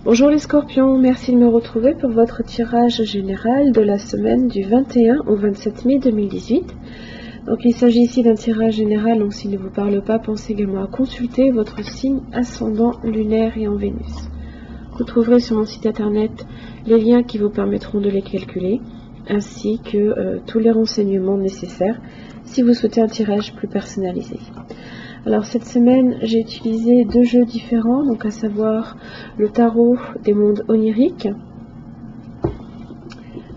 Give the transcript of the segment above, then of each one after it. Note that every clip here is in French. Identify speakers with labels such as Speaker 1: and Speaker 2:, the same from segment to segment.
Speaker 1: Bonjour les scorpions, merci de me retrouver pour votre tirage général de la semaine du 21 au 27 mai 2018. Donc il s'agit ici d'un tirage général, donc s'il ne vous parle pas, pensez également à consulter votre signe ascendant lunaire et en Vénus. Vous trouverez sur mon site internet les liens qui vous permettront de les calculer, ainsi que tous les renseignements nécessaires si vous souhaitez un tirage plus personnalisé. Alors cette semaine, j'ai utilisé deux jeux différents, donc à savoir le tarot des mondes oniriques,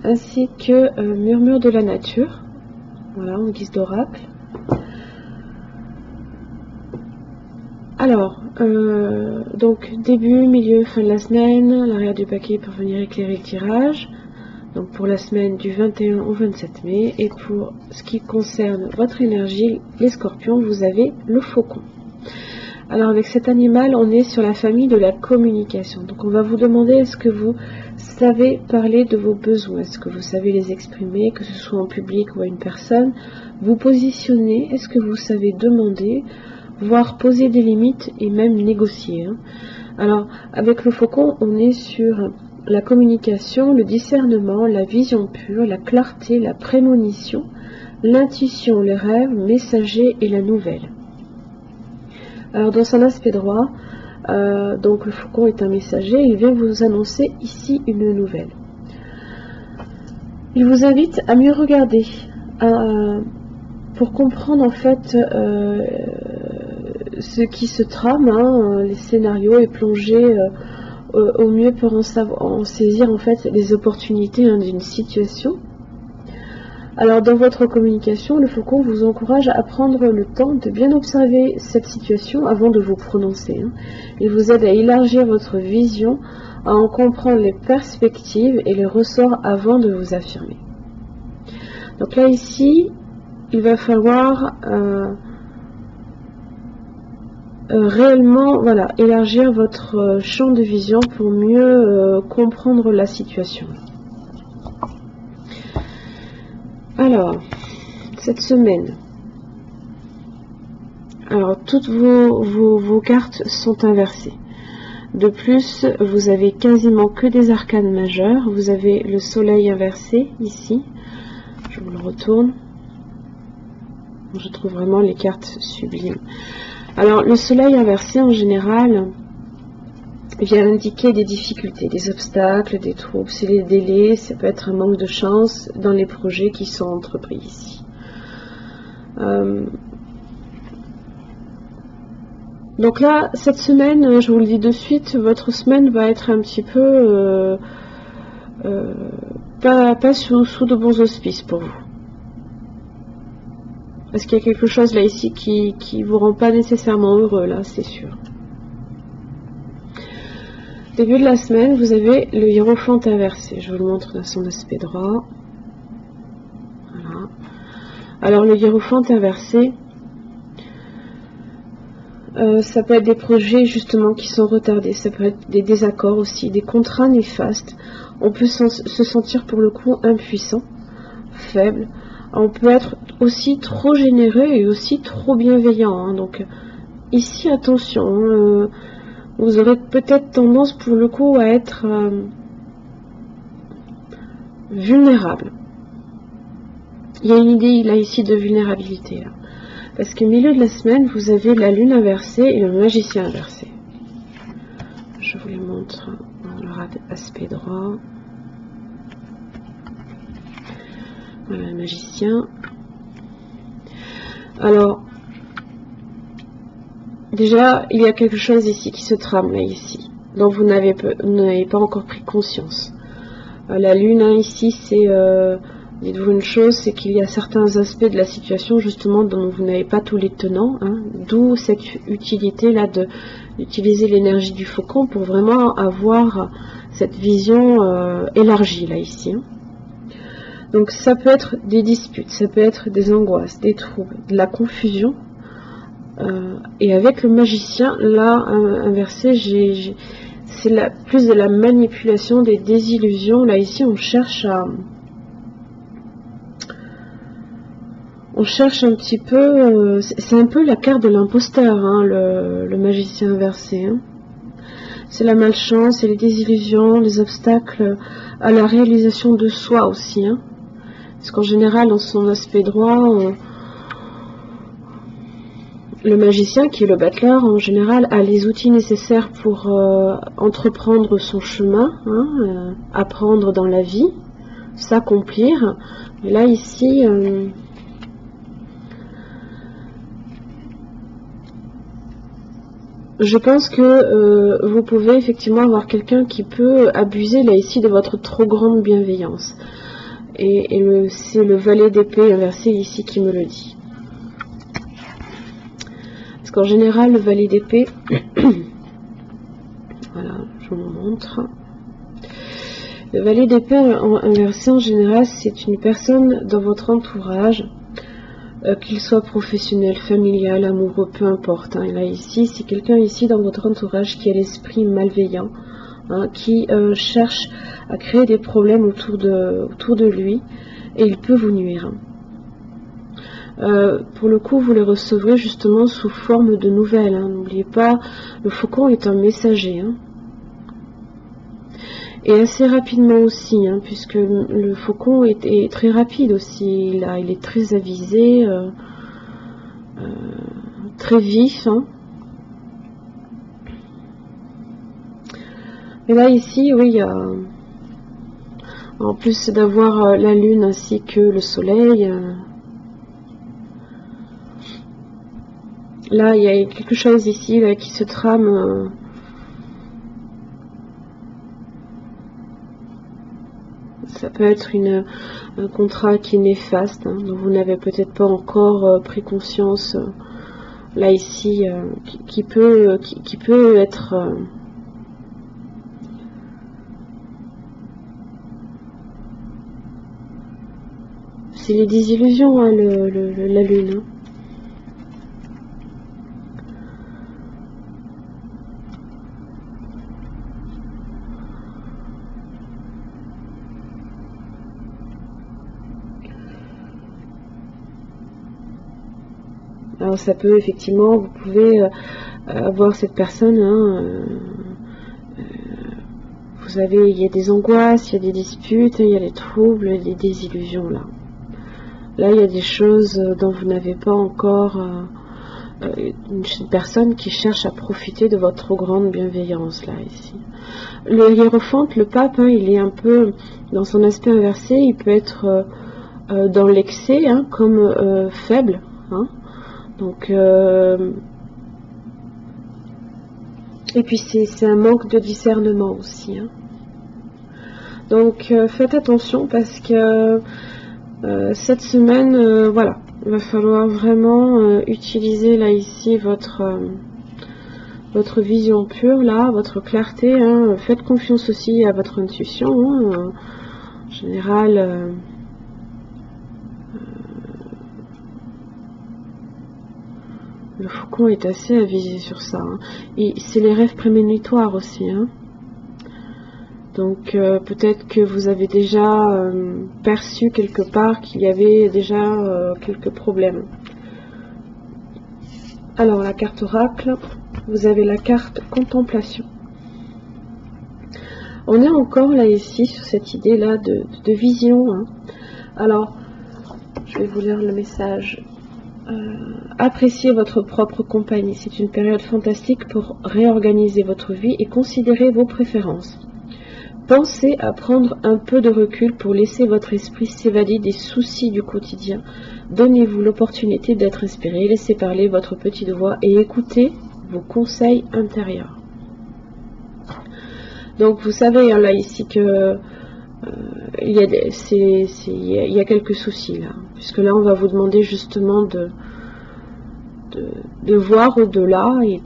Speaker 1: ainsi que Murmure de la nature, voilà, en guise d'oracle. Alors, donc début, milieu, fin de la semaine, l'arrière du paquet pour venir éclairer le tirage. Donc pour la semaine du 21 au 27 mai, et pour ce qui concerne votre énergie, les scorpions, vous avez le faucon. Alors avec cet animal, on est sur la famille de la communication. Donc on va vous demander, est-ce que vous savez parler de vos besoins? Est-ce que vous savez les exprimer, que ce soit en public ou à une personne? Vous positionner, est-ce que vous savez demander, voire poser des limites et même négocier, hein? Alors avec le faucon, on est sur la communication, le discernement, la vision pure, la clarté, la prémonition, l'intuition, les rêves, messager et la nouvelle. Alors dans son aspect droit, donc le faucon est un messager, il vient vous annoncer ici une nouvelle. Il vous invite à mieux regarder, pour comprendre en fait ce qui se trame, hein, les scénarios, et plonger au mieux pour en saisir en fait les opportunités, hein, d'une situation. Alors dans votre communication, le faucon vous encourage à prendre le temps de bien observer cette situation avant de vous prononcer, hein. Il vous aide à élargir votre vision, à en comprendre les perspectives et les ressorts avant de vous affirmer. Donc là ici, il va falloir réellement, voilà, élargir votre champ de vision pour mieux comprendre la situation. Alors, cette semaine, alors toutes vos cartes sont inversées. De plus, vous avez quasiment que des arcanes majeures. Vous avez le soleil inversé ici. Je vous le retourne. Je trouve vraiment les cartes sublimes. Alors, le soleil inversé, en général, vient indiquer des difficultés, des obstacles, des troubles. C'est les délais, ça peut être un manque de chance dans les projets qui sont entrepris ici. Donc là, cette semaine, je vous le dis de suite, votre semaine va être un petit peu pas sous de bons auspices pour vous. Parce qu'il y a quelque chose là ici qui vous rend pas nécessairement heureux, là, c'est sûr. Début de la semaine, vous avez le hiérophante inversé. Je vous le montre dans son aspect droit. Voilà. Alors le hiérophante inversé, ça peut être des projets justement qui sont retardés, ça peut être des désaccords aussi, des contrats néfastes. On peut se sentir pour le coup impuissant, faible. On peut être aussi trop généreux et aussi trop bienveillant, hein. Donc ici attention, hein, vous aurez peut-être tendance pour le coup à être vulnérable. Il y a une idée là ici de vulnérabilité là. Parce qu'au milieu de la semaine, vous avez la lune inversée et le magicien inversé. Je vous les montre dans leur aspect droit. Voilà le magicien. Alors, déjà, il y a quelque chose ici qui se trame là ici, dont vous n'avez pas encore pris conscience. La lune, hein, ici, c'est... dites-vous une chose, c'est qu'il y a certains aspects de la situation justement dont vous n'avez pas tous les tenants, hein, d'où cette utilité-là d'utiliser l'énergie du faucon pour vraiment avoir cette vision élargie là ici, hein. Donc ça peut être des disputes, ça peut être des angoisses, des troubles, de la confusion. Et avec le magicien, là, inversé, c'est plus de la manipulation, des désillusions. Là ici, on cherche un petit peu, c'est un peu la carte de l'imposteur, hein, le magicien inversé, hein. c'est la malchance et les désillusions, les obstacles à la réalisation de soi aussi. Hein. Parce qu'en général, dans son aspect droit, le magicien, qui est le battleur, en général, a les outils nécessaires pour entreprendre son chemin, hein, apprendre dans la vie, s'accomplir. Mais là, ici, je pense que vous pouvez effectivement avoir quelqu'un qui peut abuser, là, ici, de votre trop grande bienveillance. Et c'est le valet d'épée inversé ici qui me le dit. Parce qu'en général, le valet d'épée, voilà, je vous montre. Le valet d'épée inversé, en général, c'est une personne dans votre entourage, qu'il soit professionnel, familial, amoureux, peu importe. Hein. Et là, ici, c'est quelqu'un ici dans votre entourage qui a l'esprit malveillant, hein, qui cherche à créer des problèmes autour de lui, et il peut vous nuire. Pour le coup, vous les recevrez justement sous forme de nouvelles. Hein. N'oubliez pas, le faucon est un messager. Hein. Et assez rapidement aussi, hein, puisque le faucon est très rapide aussi. Il est très avisé, très vif. Hein. Et là, ici, oui, il y a, en plus d'avoir la lune ainsi que le soleil, là, il y a quelque chose ici là, qui se trame. Ça peut être un contrat qui est néfaste, hein, dont vous n'avez peut-être pas encore pris conscience. Là, ici, qui peut être... c'est les désillusions, hein, la lune. Hein. Alors ça peut effectivement, vous pouvez avoir cette personne, hein, vous avez, il y a des angoisses, il y a des disputes, il y a des troubles, des désillusions là. Là il y a des choses dont vous n'avez pas encore, une personne qui cherche à profiter de votre trop grande bienveillance là ici. Le hiérophante, le pape, hein, il est un peu dans son aspect inversé, il peut être dans l'excès, hein, comme faible, hein. Donc, et puis c'est un manque de discernement aussi. Hein. Donc faites attention parce que cette semaine, voilà, il va falloir vraiment utiliser là ici votre vision pure, là, votre clarté. Hein. Faites confiance aussi à votre intuition. Hein. En général... le faucon est assez avisé sur ça. Hein. Et c'est les rêves prémonitoires aussi. Hein. Donc peut-être que vous avez déjà perçu quelque part qu'il y avait déjà quelques problèmes. Alors la carte oracle, vous avez la carte contemplation. On est encore là ici sur cette idée là de vision. Hein. Alors je vais vous lire le message. Appréciez votre propre compagnie. C'est une période fantastique pour réorganiser votre vie et considérer vos préférences. Pensez à prendre un peu de recul pour laisser votre esprit s'évader des soucis du quotidien. Donnez-vous l'opportunité d'être inspiré, laissez parler votre petite voix et écoutez vos conseils intérieurs. Donc vous savez hein, là ici que il y a quelques soucis là, puisque là on va vous demander justement de voir au-delà et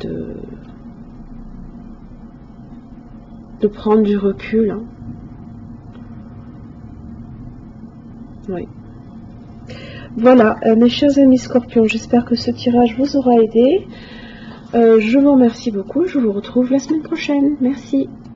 Speaker 1: de prendre du recul. Hein. Oui. Voilà, mes chers amis scorpions, j'espère que ce tirage vous aura aidé. Je vous remercie beaucoup, je vous retrouve la semaine prochaine. Merci.